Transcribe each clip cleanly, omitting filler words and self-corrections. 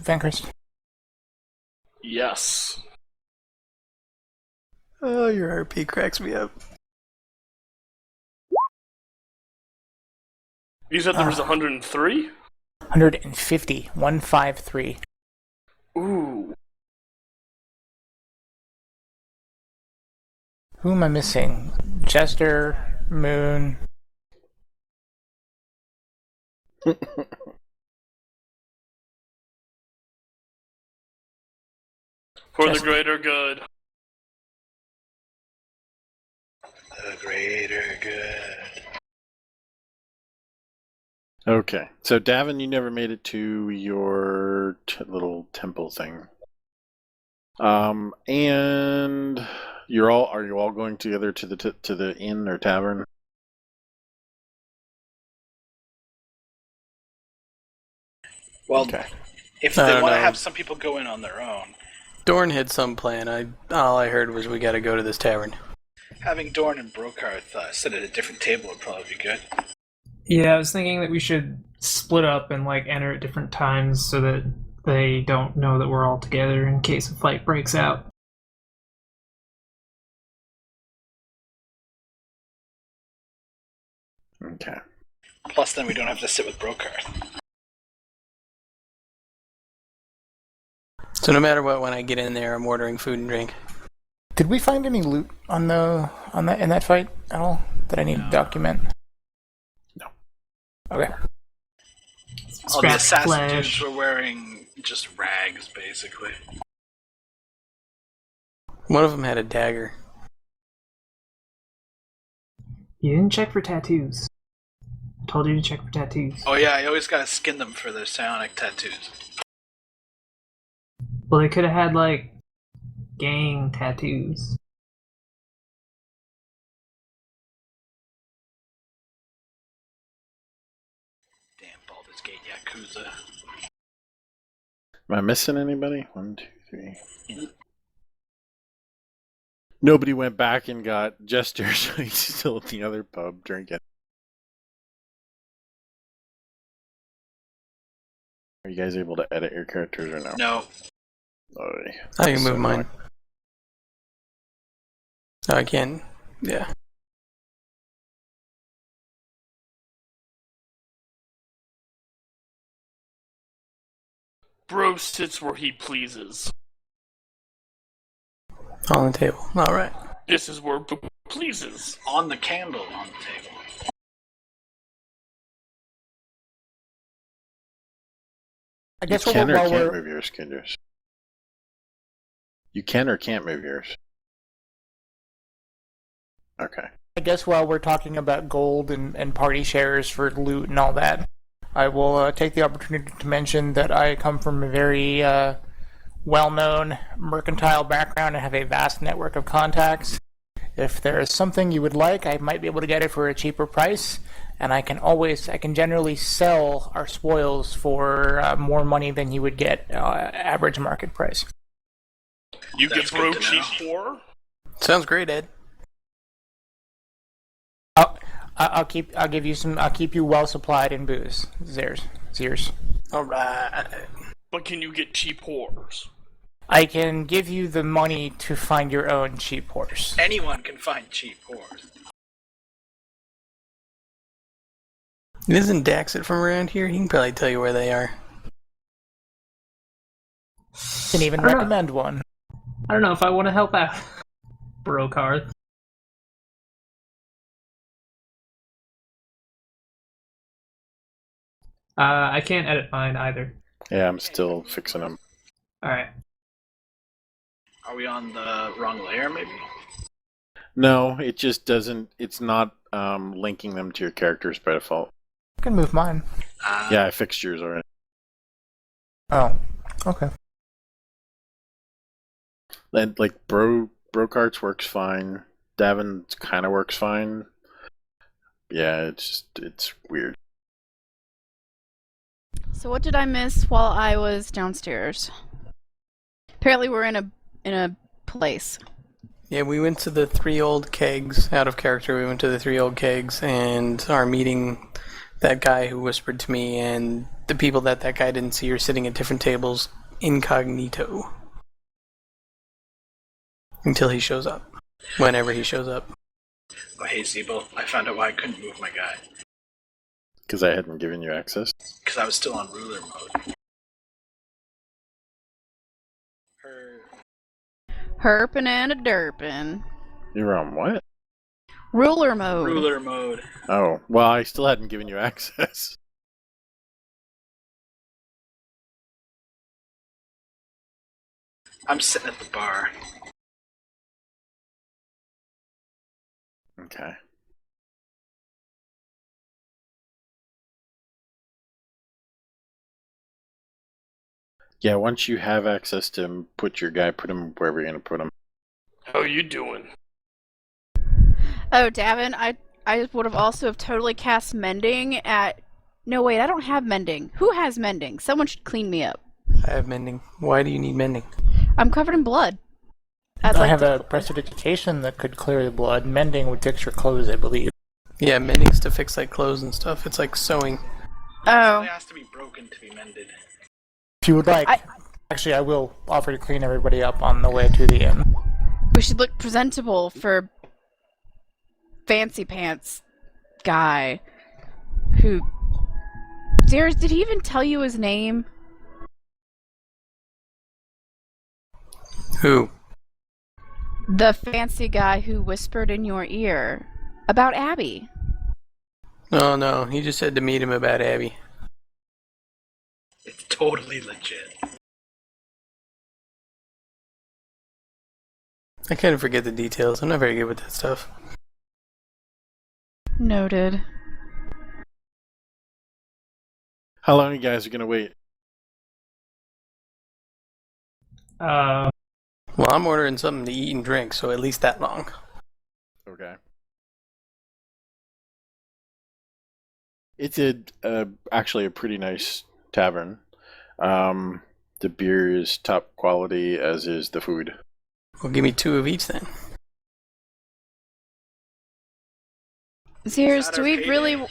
Vanquist? Yes. Oh, your RP cracks me up. You said there was 103? 150. 153. Ooh. Who am I missing? Jester, Moon. For the greater good. The greater good. Okay, so Davin, you never made it to your little temple thing. And are you all going together to the inn or tavern? Well, Okay. if I they don't want to know. have some people go in on their own, Dorn had some plan. All I heard was we gotta go to this tavern. having Dorn and Brokarth sit at a different table would probably be good. Yeah, I was thinking that we should split up and enter at different times so that they don't know that we're all together in case a fight breaks out. Okay. Plus, then we don't have to sit with Brokarth. So no matter what, when I get in there, I'm ordering food and drink. Did we find any loot in that fight at all that I need to document? No. Okay. All the Scrap assassin flesh. dudes were wearing just rags, basically. One of them had a dagger. You didn't check for tattoos. I told you to check for tattoos. Oh yeah, you always gotta skin them for their psionic tattoos. Well, they could have had, gang tattoos. Damn Baldur's Gate Yakuza. Am I missing anybody? 1, 2, 3. Nobody went back and got Jester, so he's still at the other pub drinking. Are you guys able to edit your characters or no? No. Oh, I can move mine. Oh, I can. Yeah. Bro sits where he pleases. On the table. All right. This is where Boo pleases. On the candle on the table. I guess you can or while can't we're move yours, Kinders. You can or can't move yours. Okay. I guess while we're talking about gold and party shares for loot and all that, I will take the opportunity to mention that I come from a very well-known mercantile background and have a vast network of contacts. If there is something you would like, I might be able to get it for a cheaper price, and I can generally sell our spoils for more money than you would get average market price. You That's get bro good to cheap know. for? Sounds great, Ed. I'll keep you well supplied in booze. Zeers. All right. But can you get cheap whores? I can give you the money to find your own cheap horse. Anyone can find cheap whores. Isn't Daxit from around here? He can probably tell you where they are. Can even I don't know. recommend one. I don't know if I want to help out. Brokarth. I can't edit mine either. Yeah, I'm still fixing them. Alright. Are we on the wrong layer, maybe? No, it just doesn't. It's not linking them to your characters by default. I can move mine. Yeah, I fixed yours already. Oh, okay. And like Brokart's works fine. Davin's kind of works fine. Yeah, it's weird. So what did I miss while I was downstairs? Apparently we're in a place. Yeah, we went to the Three Old Kegs. Out of character, we went to the Three Old Kegs and are meeting that guy who whispered to me and the people that guy didn't see are sitting at different tables incognito until he shows up. Whenever he shows up. Oh, hey, Zeeble, I found out why I couldn't move my guy. Because I hadn't given you access. Because I was still on ruler mode. Herpin' and a derpin'. You were on what? Ruler mode. Ruler mode. Oh, well, I still hadn't given you access. I'm sitting at the bar. Okay. Yeah, once you have access to him, put your guy, put him wherever you're going to put him. How you doing? Oh, Davin, I would have also have totally cast mending at... No, wait, I don't have mending. Who has mending? Someone should clean me up. I have mending. Why do you need mending? I'm covered in blood. I have a prestidigitation that could clear the blood. Mending would fix your clothes, I believe. Yeah, mending's to fix like clothes and stuff. It's like sewing. Oh. It has to be broken to be mended. If you would like, actually, I will offer to clean everybody up on the way to the inn. We should look presentable for fancy pants guy who... Zeros, did he even tell you his name? Who? The fancy guy who whispered in your ear about Abby. Oh no, he just said to meet him about Abby. It's totally legit. I kind of forget the details. I'm not very good with that stuff. Noted. How long you guys are going to wait? Well, I'm ordering something to eat and drink, so at least that long. Okay. It's actually a pretty nice tavern. The beer is top quality, as is the food. Well, give me 2 of each then. Zeros, do we really...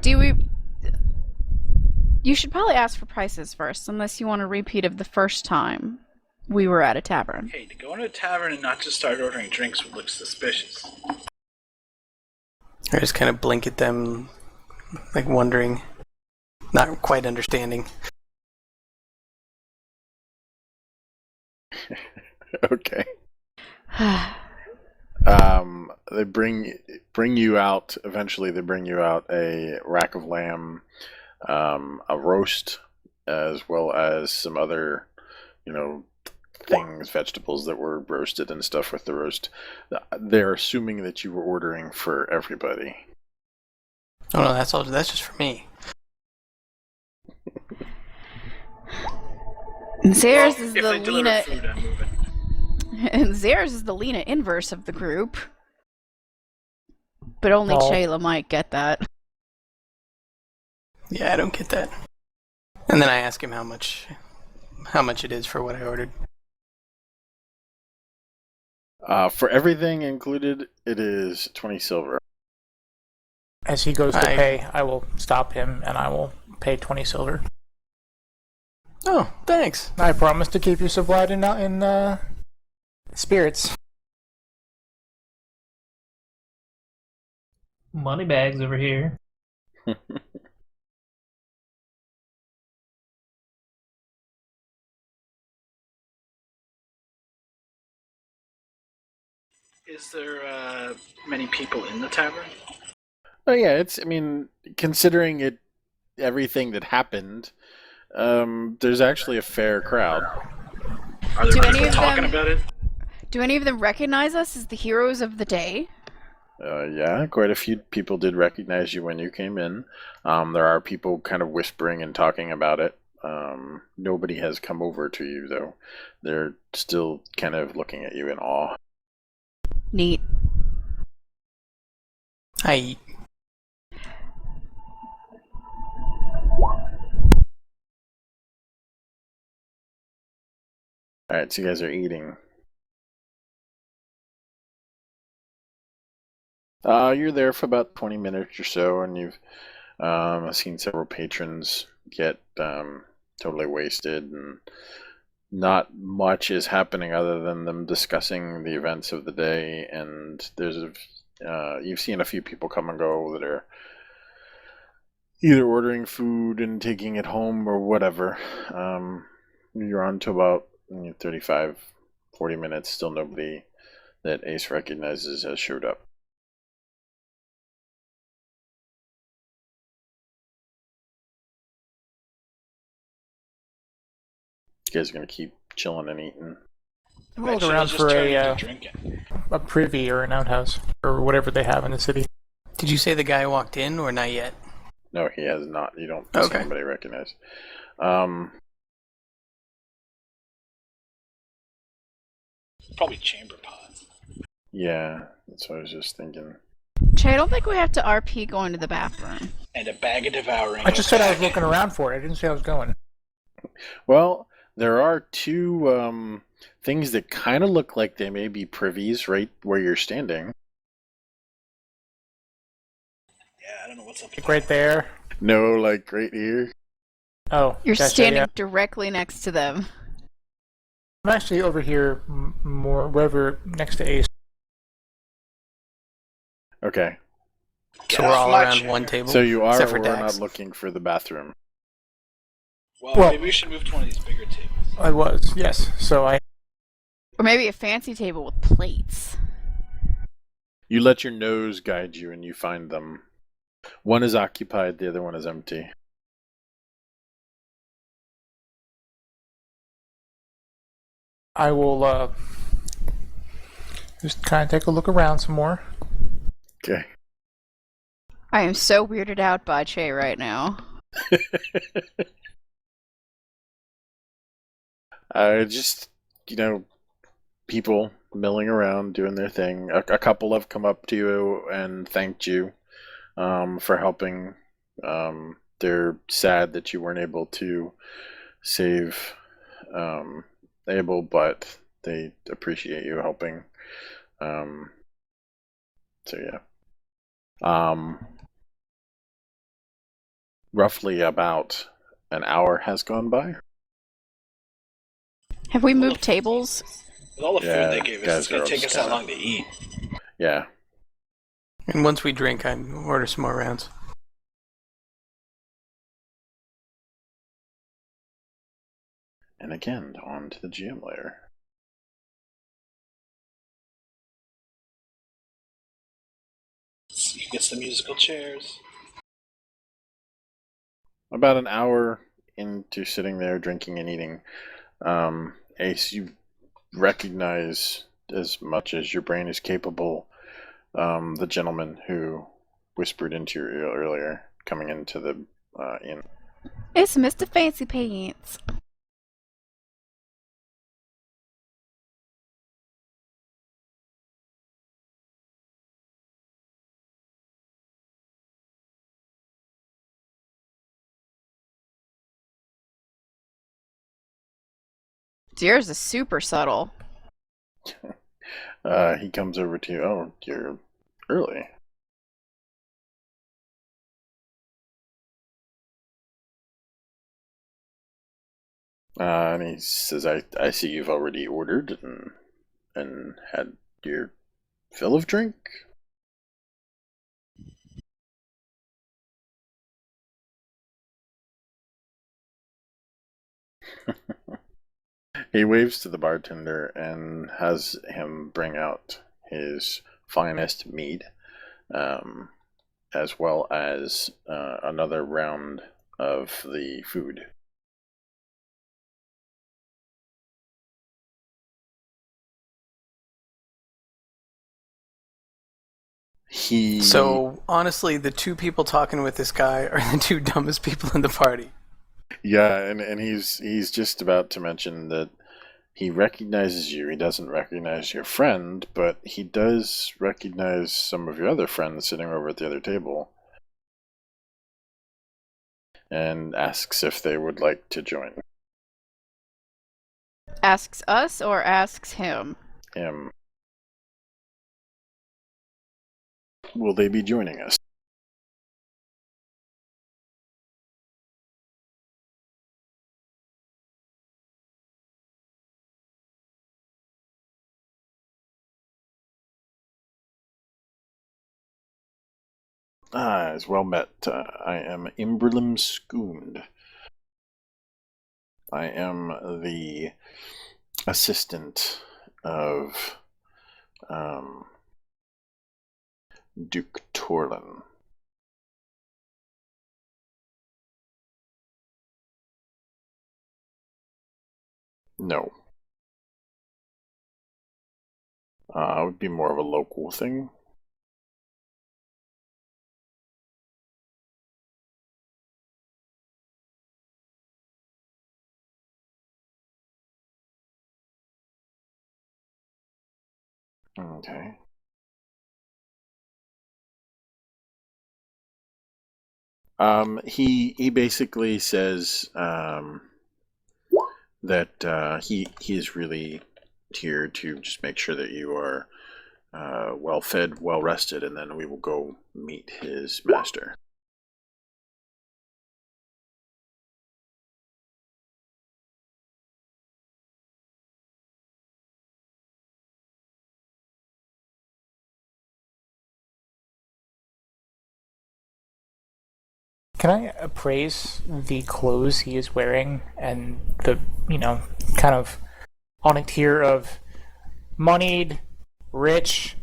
Do we... You should probably ask for prices first, unless you want a repeat of the first time we were at a tavern. Hey, to go into a tavern and not just start ordering drinks would look suspicious. I just kind of blink at them, like wondering, not quite understanding. Okay. They bring you out. Eventually, they bring you out a rack of lamb, a roast, as well as some other, things, vegetables that were roasted and stuff with the roast. They're assuming that you were ordering for everybody. Oh no, that's just for me. Zeros is If the they deliver Lena... food, I'm moving. And Zeros is the Lena inverse of the group. But only Oh. Shayla might get that. Yeah, I don't get that. And then I ask him how much it is for what I ordered. For everything included, it is 20 silver. As he goes to pay, I will stop him and I will pay 20 silver. Oh, thanks. I promise to keep you supplied in spirits. Money bags over here. Is there many people in the tavern? Oh yeah, considering everything that happened, there's actually a fair crowd. Are there Do any people of talking them- about it? Do any of them recognize us as the heroes of the day? Yeah, quite a few people did recognize you when you came in. There are people kind of whispering and talking about it. Nobody has come over to you, though. They're still kind of looking at you in awe. Neat. I eat. Alright, so you guys are eating. You're there for about 20 minutes or so, and you've seen several patrons get totally wasted, and not much is happening other than them discussing the events of the day. And you've seen a few people come and go that are either ordering food and taking it home or whatever. You're on to about 35, 40 minutes, still nobody that Ace recognizes has showed up. You guys are going to keep chilling and eating? I'm gonna look Eventually, around let's just for turn into drinking. a privy or an outhouse or whatever they have in the city. Did you say the guy walked in or not yet? No, he has not. You don't see Okay. anybody recognize. Probably chamber pots. Yeah, that's what I was just thinking. Che, I don't think we have to RP going to the bathroom. And a bag of devouring. I just said I was looking around for it. I didn't say I was going. Well, there are two things that kind of look like they may be privies right where you're standing. Yeah, I don't know what's up. Like right there. No, like right here. Oh, You're gotcha, standing yeah. directly next to them. I'm actually over here more wherever next to Ace. Okay. So Get we're off all my around chair. one table? So you are Except for or Dax. not looking for the bathroom. Well- Maybe we should move to one of these bigger tables. I was, yes. So I Or maybe a fancy table with plates. You let your nose guide you and you find them. One is occupied, the other one is empty. will just kind of take a look around some more. Okay. I am so weirded out by Che right now. Just, people milling around doing their thing. A couple have come up to you and thanked you for helping. They're sad that you weren't able to save Abel, but they appreciate you helping. So yeah. Roughly about an hour has gone by. Have we moved tables? With all the Yeah, food they gave us, guys it's going are to take us kinda- that long to eat. Yeah. And once we drink, I'd order some more rounds. And again, on to the GM layer. You can get some musical chairs. About an hour into sitting there drinking and eating, Ace, you recognize, as much as your brain is capable, the gentleman who whispered into your ear earlier, coming into the inn. It's Mr. Fancy Pants. Yours is super subtle. He comes over to you. Oh, you're early. And he says, I see you've already ordered and had your fill of drink. He waves to the bartender and has him bring out his finest mead, as well as another round of the food. So, honestly, the two people talking with this guy are the two dumbest people in the party. Yeah, and he's just about to mention that he recognizes you. He doesn't recognize your friend, but he does recognize some of your other friends sitting over at the other table. And asks if they would like to join Asks us or asks him? him. Will they be joining us? As well met. I am Imberlim Skoond. I am the assistant of Duke Torlin. No. It would be more of a local thing. Okay. He basically says that he is really here to just make sure that you are well fed, well rested, and then we will go meet his master. Can I appraise the clothes he is wearing and the, kind of on a tier of moneyed, rich,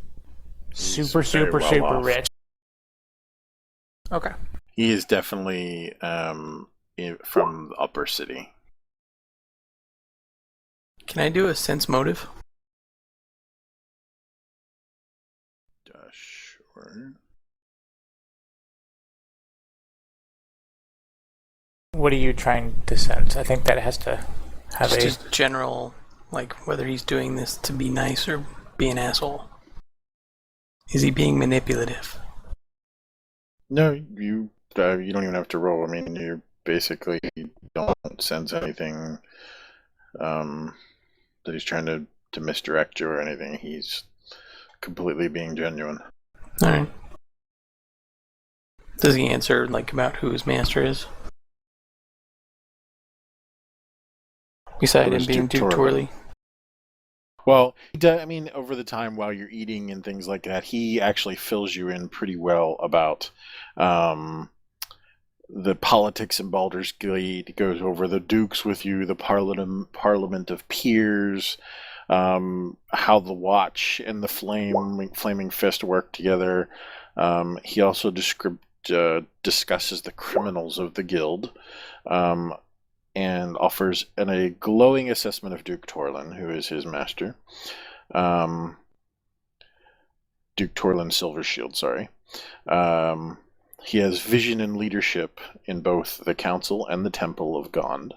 super, He's very super, well super off. rich? Okay. He is definitely from the upper city. Can I do a sense motive? Sure. What are you trying to sense? I think that has to have a... Just general, like whether he's doing this to be nice or be an asshole. Is he being manipulative? No, you don't even have to roll. I mean, you basically don't sense anything that he's trying to misdirect you or anything. He's completely being genuine. Alright. Does he answer, like, about who his master is? Besides him Who's being Duke Duke Torley? Torley. Well, I mean, over the time while you're eating and things like that, he actually fills you in pretty well about the politics in Baldur's Gate. He goes over the dukes with you, the Parliament of Peers, how the Watch and the Flaming Fist work together. He also discusses the criminals of the guild. And offers a glowing assessment of Duke Torlin, who is his master. Duke Torlin Silvershield, sorry. He has vision and leadership in both the Council and the Temple of Gond.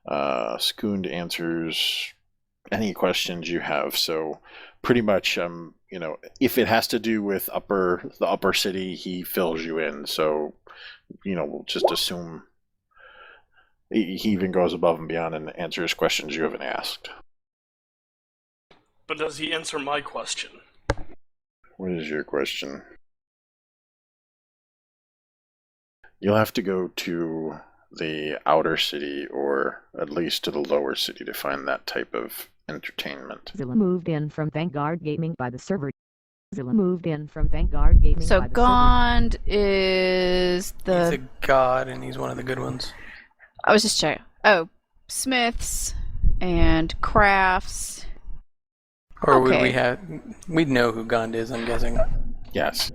Skoond answers any questions you have, so pretty much, if it has to do with the upper city, he fills you in, so, we'll just assume he even goes above and beyond and answers questions you haven't asked. But does he answer my question? What is your question? You'll have to go to the outer city, or at least to the lower city, to find that type of entertainment. Zilla moved in from Vanguard Gaming by the server. Zilla moved in from Vanguard Gaming So by the Gond is He's the... a god, and he's one of the good ones. I was just checking. Oh, smiths and crafts. Or would Okay. we'd know who Gond is, I'm guessing. Yes.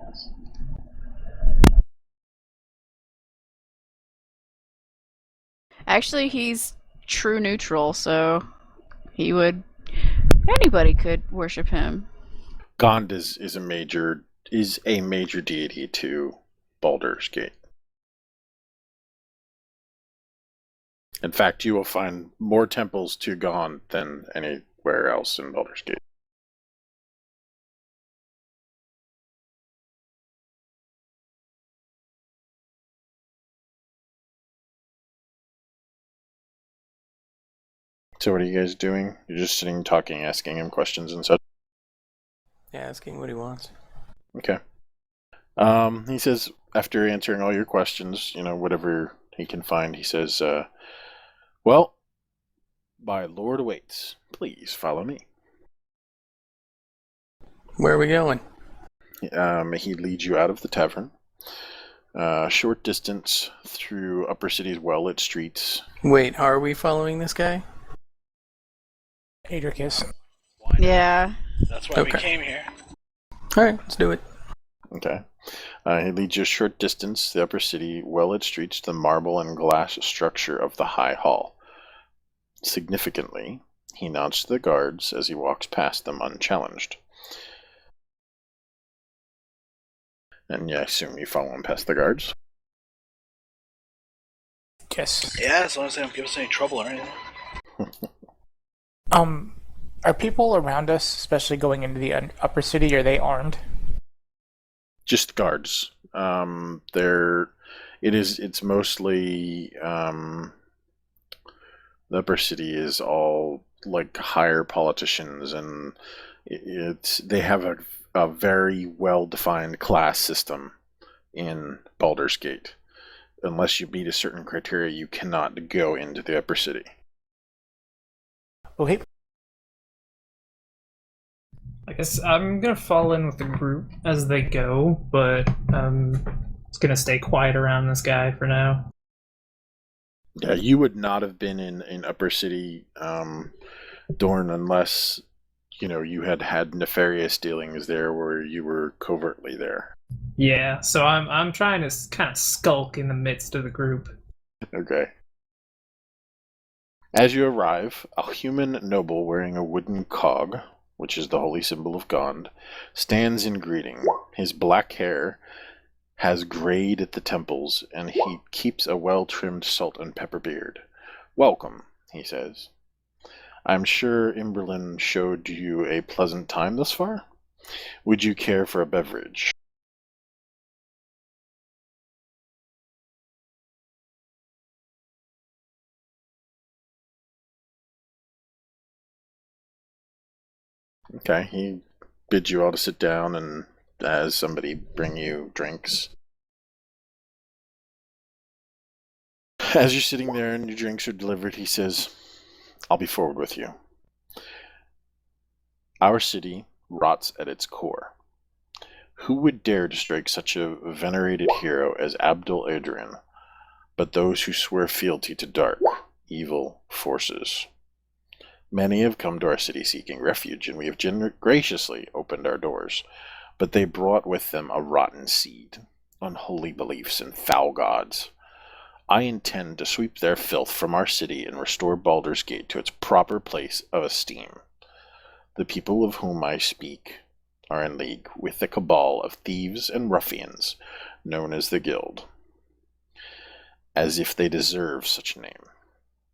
Actually, he's true neutral, so anybody could worship him. Gond is a major deity to Baldur's Gate. In fact, you will find more temples to Gond than anywhere else in Baldur's Gate. So what are you guys doing? You're just sitting, talking, asking him questions and such? Yeah, asking what he wants. Okay. He says, after answering all your questions, whatever he can find, he says, well, my lord awaits. Please follow me. Where are we going? He leads you out of the tavern. Short distance through Upper City's well-lit streets. Wait, are we following this guy? Adricus. Why not? Yeah. That's why we Okay. came here. Alright, let's do it. Okay. He leads you a short distance to the Upper City well-lit streets to the marble and glass structure of the High Hall. Significantly, he nods to the guards as he walks past them unchallenged. And yeah, I assume you follow him past the guards. Yes. Yeah, as long as they don't give us any trouble or anything. Are people around us, especially going into the upper city, are they armed? Just guards. It's mostly the Upper City is all like higher politicians, and they have a very well defined class system in Baldur's Gate. Unless you meet a certain criteria, you cannot go into the Upper City. Okay. I guess I'm gonna fall in with the group as they go, but just gonna stay quiet around this guy for now. Yeah, you would not have been in Upper City, Dorn, unless you had nefarious dealings there where you were covertly there. Yeah, so I'm trying to kind of skulk in the midst of the group. Okay. As you arrive, a human noble wearing a wooden cog, which is the holy symbol of Gond, stands in greeting. His black hair has grayed at the temples, and he keeps a well-trimmed salt and pepper beard. "Welcome," he says. "I'm sure Imberlin showed you a pleasant time thus far? Would you care for a beverage?" Okay, he bids you all to sit down and has somebody bring you drinks. As you're sitting there and your drinks are delivered, he says, "I'll be forward with you. Our city rots at its core. Who would dare to strike such a venerated hero as Abdul Adrian, but those who swear fealty to dark, evil forces? Many have come to our city seeking refuge, and we have graciously opened our doors, but they brought with them a rotten seed, unholy beliefs, and foul gods. I intend to sweep their filth from our city and restore Baldur's Gate to its proper place of esteem. The people of whom I speak are in league with the cabal of thieves and ruffians known as the Guild, as if they deserve such a name.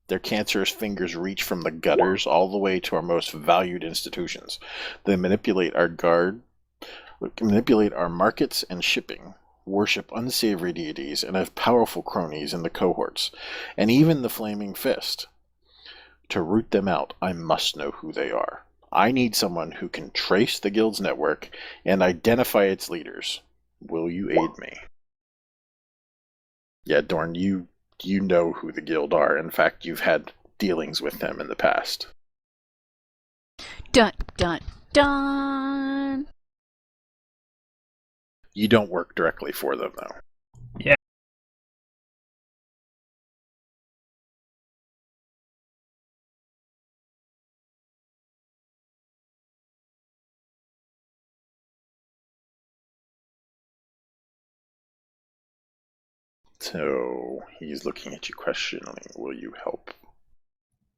Their cancerous fingers reach from the gutters all the way to our most valued institutions. They manipulate our markets and shipping, worship unsavory deities, and have powerful cronies in the cohorts, and even the Flaming Fist. To root them out, I must know who they are. I need someone who can trace the Guild's network and identify its leaders. Will you aid me?" Yeah, Dorn, you know who the Guild are. In fact, you've had dealings with them in the past. Dun dun dun. You don't work directly for them, though. Yeah. So he's looking at you questioningly. Will you help?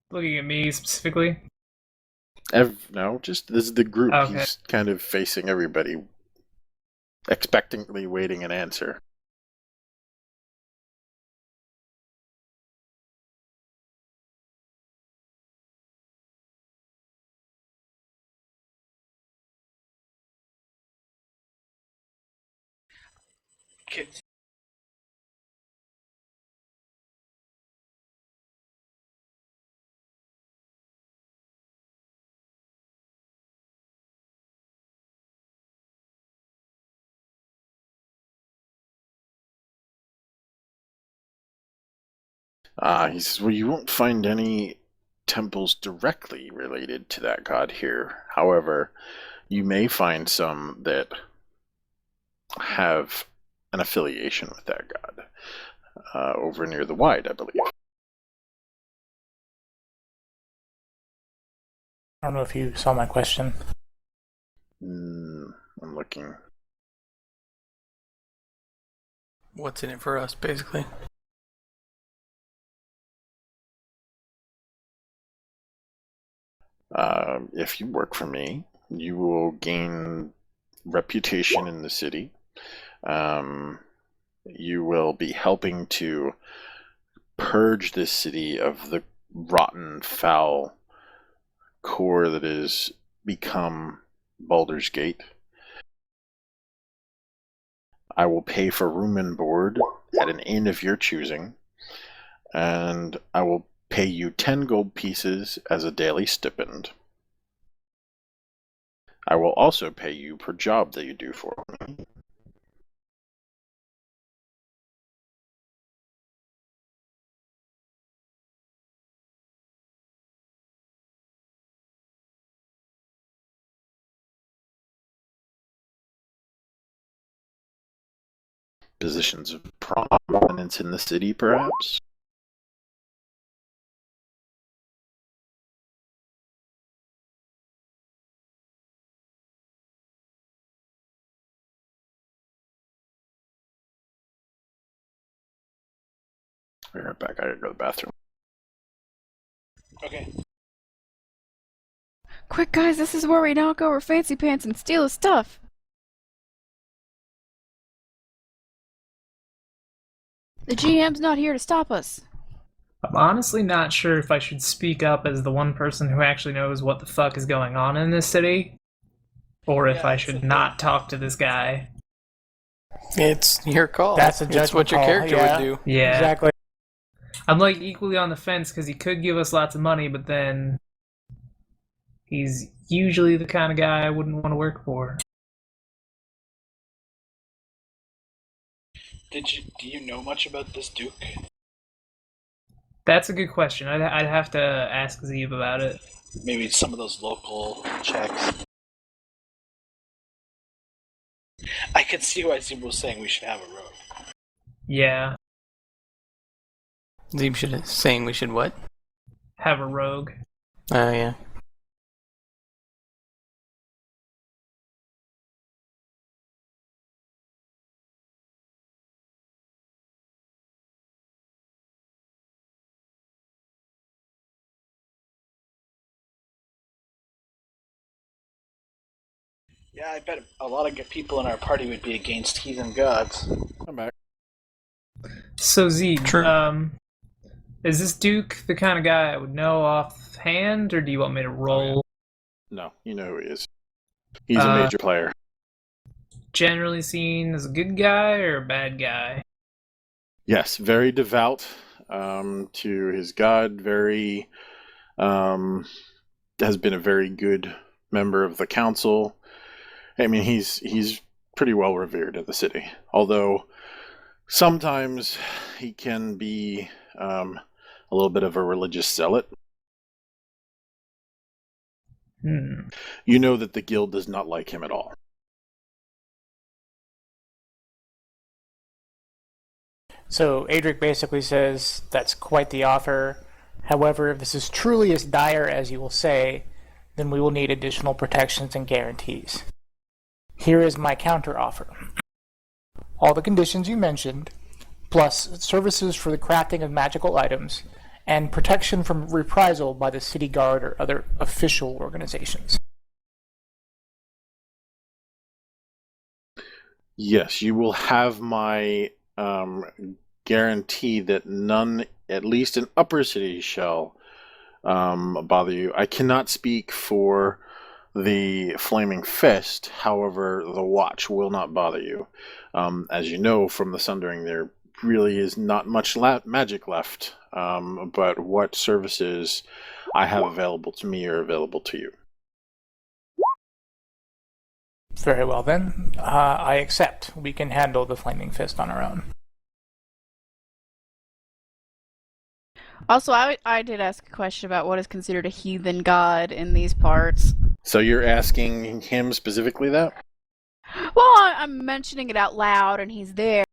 Looking at me specifically. No, just this is the group. Okay. He's kind of facing everybody, expectantly waiting an answer. Kids. He says, "Well, you won't find any temples directly related to that god here. However, you may find some that have an affiliation with that god. Over near the Wide, I believe. I don't know if you saw my question. I'm looking. What's in it for us, basically? If you work for me, you will gain reputation in the city. You will be helping to purge this city of the rotten, foul core that has become Baldur's Gate. I will pay for room and board at an inn of your choosing, and I will pay you 10 gold pieces as a daily stipend. I will also pay you per job that you do for me. Positions of prominence in the city, perhaps? Be right back. I gotta go to the bathroom. Okay. Quick, guys, this is where we knock over Fancy Pants and steal his stuff. The GM's not here to stop us. I'm honestly not sure if I should speak up as the one person who actually knows what the fuck is going on in this city, or if I should not talk to this guy. It's your call. That's a It's judgment what your call, character yeah. would do. Yeah. Exactly. I'm like equally on the fence because he could give us lots of money, but then he's usually the kind of guy I wouldn't want to work for. Do you know much about this Duke? That's a good question. I'd have to ask Zeeb about it. Maybe some of those local checks. I could see why Zebra was saying we should have a road. Yeah, Zeeb should saying we should what? have a rogue. Oh, yeah. Yeah, I bet a lot of people in our party would be against heathen gods. I'm back. So Zeeb, True. is this Duke the kind of guy I would know offhand, or do you want me to roll? No, you know who he is. He's a major player. Generally seen as a good guy or a bad guy? Yes, very devout to his god. Very has been a very good member of the council. I mean, he's pretty well revered in the city. Although sometimes he can be a little bit of a religious zealot. You know that the guild does not like him at all. So Adric basically says that's quite the offer. However, if this is truly as dire as you will say, then we will need additional protections and guarantees. Here is my counteroffer. All the conditions you mentioned, plus services for the crafting of magical items, and protection from reprisal by the city guard or other official organizations. Yes, you will have my guarantee that none, at least in Upper City, shall bother you. I cannot speak for the Flaming Fist, however, the Watch will not bother you. As you know from the Sundering, there really is not much magic left, but what services I have available to me are available to you. Very well then, I accept. We can handle the Flaming Fist on our own. Also, I did ask a question about what is considered a heathen god in these parts. So you're asking him specifically that? Well, I'm mentioning it out loud, and he's there.